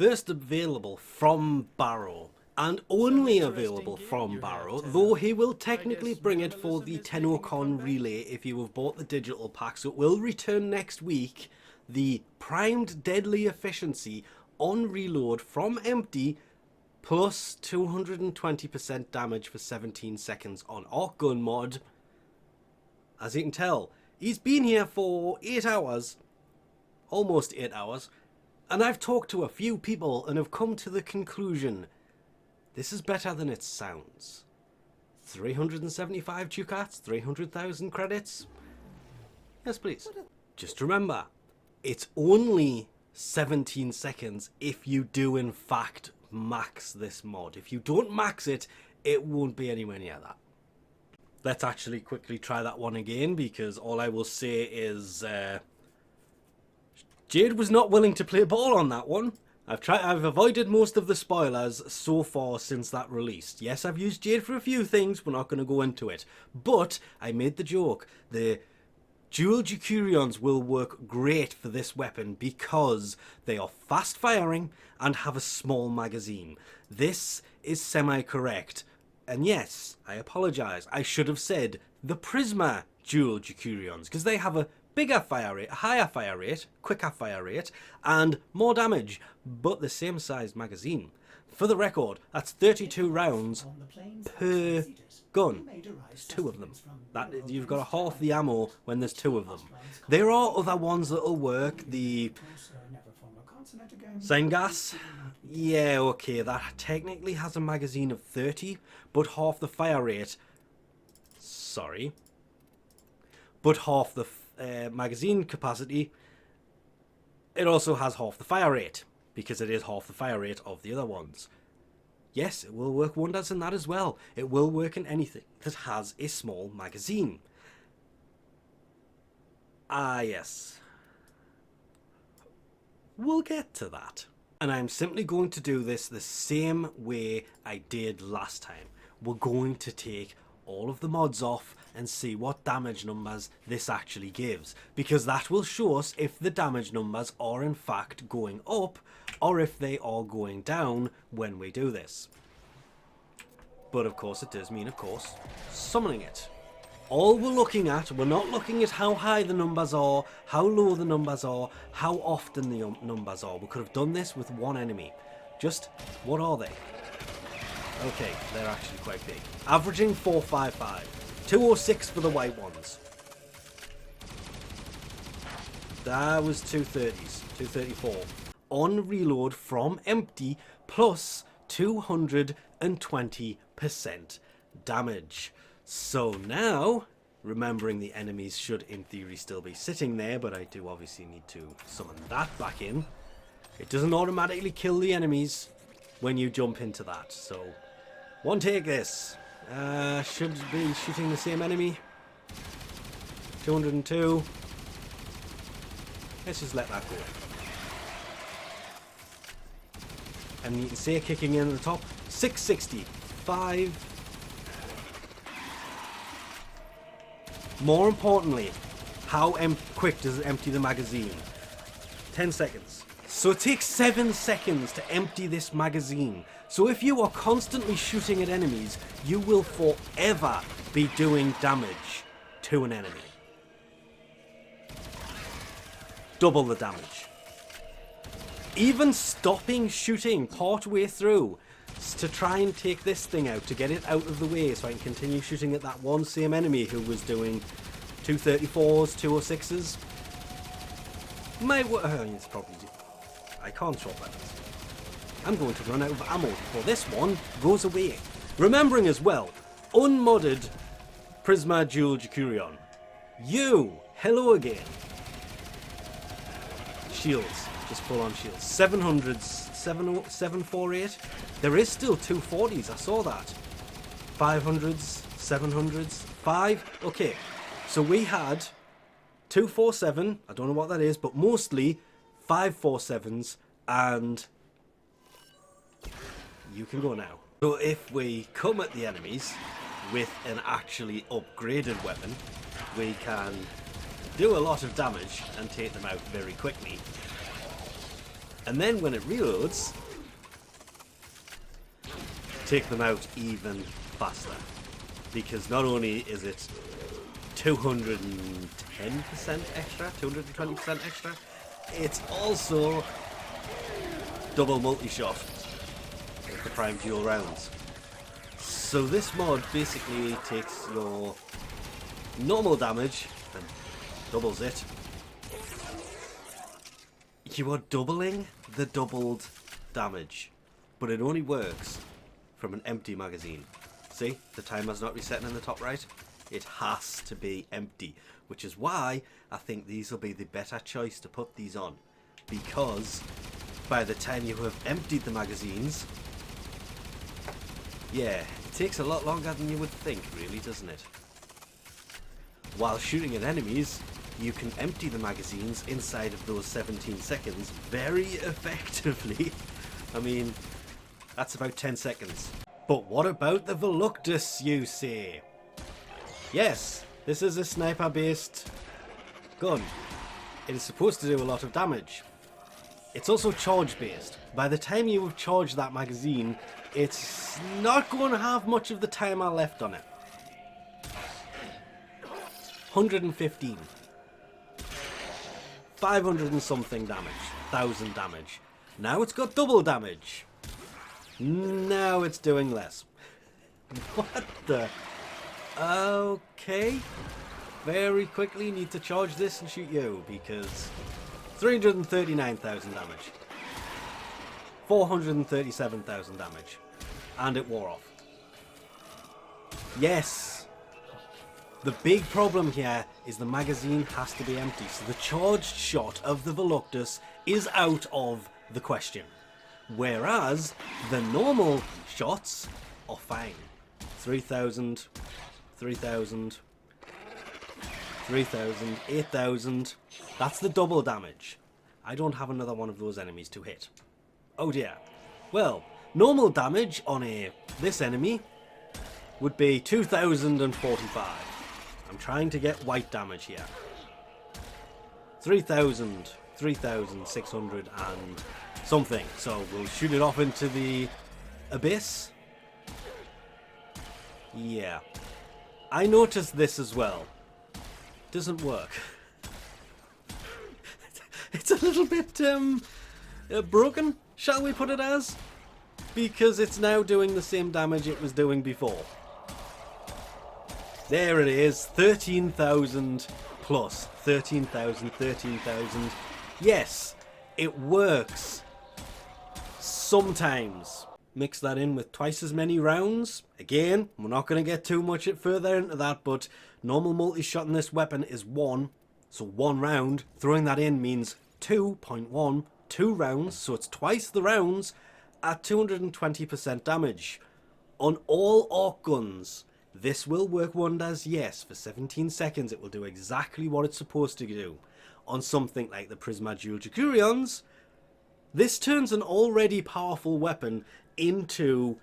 first available from Barrow, and only available from Barrow, though he will technically bring it for the TennoCon relay if you have bought the digital pack, so it will return next week. The primed deadly efficiency on reload from empty, plus 220% damage for 17 seconds on archgun mod. As you can tell, he's been here for 8 hours, almost 8 hours, and I've talked to a few people and have come to the conclusion this is better than it sounds. 375 ducats, 300,000 credits? Yes, please. Just remember, it's only 17 seconds if you do in fact max this mod. If you don't max it, it won't be anywhere near that. Let's actually quickly try that one again, because all I will say is Jade was not willing to play ball on that one. I've avoided most of the spoilers so far since that released. Yes, I've used Jade for a few things, we're not going to go into it. But I made the joke, the dual Jukurions will work great for this weapon because they are fast firing and have a small magazine. This is semi-correct. And yes, I apologise, I should have said the Prisma dual Jukurions, because they have a bigger fire rate, a higher fire rate, quicker fire rate, and more damage, but the same sized magazine. For the record, that's 32 rounds per gun. There's 2 of them. You've got half the ammo when there's 2 of them. There are other ones that'll work. The Zengas, yeah, okay, that technically has a magazine of 30, but half the fire rate. Sorry. But half the magazine capacity. It also has half the fire rate, because it is half the fire rate of the other ones. Yes, it will work wonders in that as well. It will work in anything that has a small magazine. Ah, yes. We'll get to that. And I'm simply going to do this the same way I did last time. We're going to take all of the mods off and see what damage numbers this actually gives, because that will show us if the damage numbers are in fact going up or if they are going down when we do this. But of course it does mean, of course, summoning it. All we're looking at, we're not looking at how high the numbers are, how low the numbers are, how often the numbers are. We could have done this with one enemy. Just, what are they? Okay, they're actually quite big. Averaging 455. 206 for the white ones. That was 230s. 234. On reload from empty, plus 220% damage. So now, remembering the enemies should in theory still be sitting there, but I do obviously need to summon that back in. It doesn't automatically kill the enemies when you jump into that, so one take this. Should be shooting the same enemy. 202. Let's just let that go. And you can see it kicking in at the top. 660. 5. More importantly, how quick does it empty the magazine? 10 seconds. So it takes 7 seconds to empty this magazine. So if you are constantly shooting at enemies, you will forever be doing damage to an enemy. Double the damage. Even stopping shooting partway through to try and take this thing out, to get it out of the way so I can continue shooting at that one same enemy who was doing 234s, 206s. It's probably... I can't swap weapons. I'm going to run out of ammo before this one goes away. Remembering as well, unmodded Prisma Dual Jukurion. You, hello again. Shields, just full on shields. 700s, 748. There is still 240s, I saw that. 500s, 700s, 5. Okay, so we had 247, I don't know what that is, but mostly 547s, and you can go now. So if we come at the enemies with an actually upgraded weapon, we can do a lot of damage and take them out very quickly. And then when it reloads, take them out even faster. Because not only is it 210% extra, 220% extra, it's also double multi-shot with the prime dual rounds. So this mod basically takes your normal damage and doubles it. You are doubling the doubled damage, but it only works from an empty magazine. See, the timer's not resetting in the top right. It has to be empty, which is why I think these will be the better choice to put these on, because by the time you have emptied the magazines, yeah, it takes a lot longer than you would think, really, doesn't it? While shooting at enemies, you can empty the magazines inside of those 17 seconds very effectively. I mean, that's about 10 seconds. But what about the Voluptus, you say? Yes, this is a sniper-based gun. It is supposed to do a lot of damage. It's also charge-based. By the time you have charged that magazine, it's not going to have much of the timer left on it. 115. 500 and something damage. 1000 damage. Now it's got double damage. Now it's doing less. What the... Okay. Very quickly need to charge this and shoot you, because 339,000 damage. 437,000 damage. And it wore off. Yes. The big problem here is the magazine has to be empty, so the charged shot of the Voluptus is out of the question. Whereas the normal shots are fine. 3,000, 3,000, 3,000, 8,000. That's the double damage. I don't have another one of those enemies to hit. Oh dear. Well, normal damage on this enemy would be 2,045. I'm trying to get white damage here. 3,000, 3,600 and something. So we'll shoot it off into the abyss. Yeah. I noticed this as well. Doesn't work. It's a little bit broken, shall we put it as? Because it's now doing the same damage it was doing before. There it is, 13,000 plus. 13,000, 13,000. Yes, it works. Sometimes. Mix that in with twice as many rounds. Again, we're not going to get too much further into that, but normal multi-shot in this weapon is 1. So 1 round. Throwing that in means 2.1, 2 rounds. So it's twice the rounds at 220% damage. On all arc guns, this will work wonders, yes. For 17 seconds, it will do exactly what it's supposed to do. On something like the Prisma Dual Jacurions, this turns an already powerful weapon into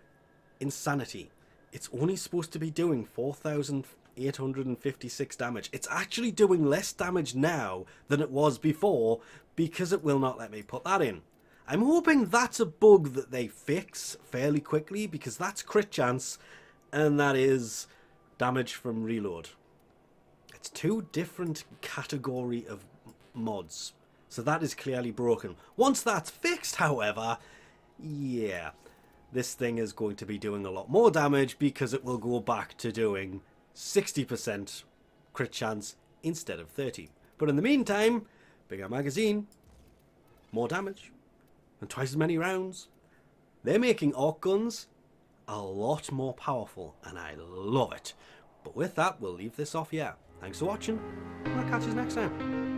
insanity. It's only supposed to be doing 4,856 damage. It's actually doing less damage now than it was before because it will not let me put that in. I'm hoping that's a bug that they fix fairly quickly, because that's crit chance and that is damage from reload. It's 2 different category of mods. So that is clearly broken. Once that's fixed, however, yeah, this thing is going to be doing a lot more damage because it will go back to doing 60% crit chance instead of 30. But in the meantime, bigger magazine, more damage, and twice as many rounds. They're making arc guns a lot more powerful, and I love it. But with that, we'll leave this off here. Thanks for watching, and I'll catch you next time.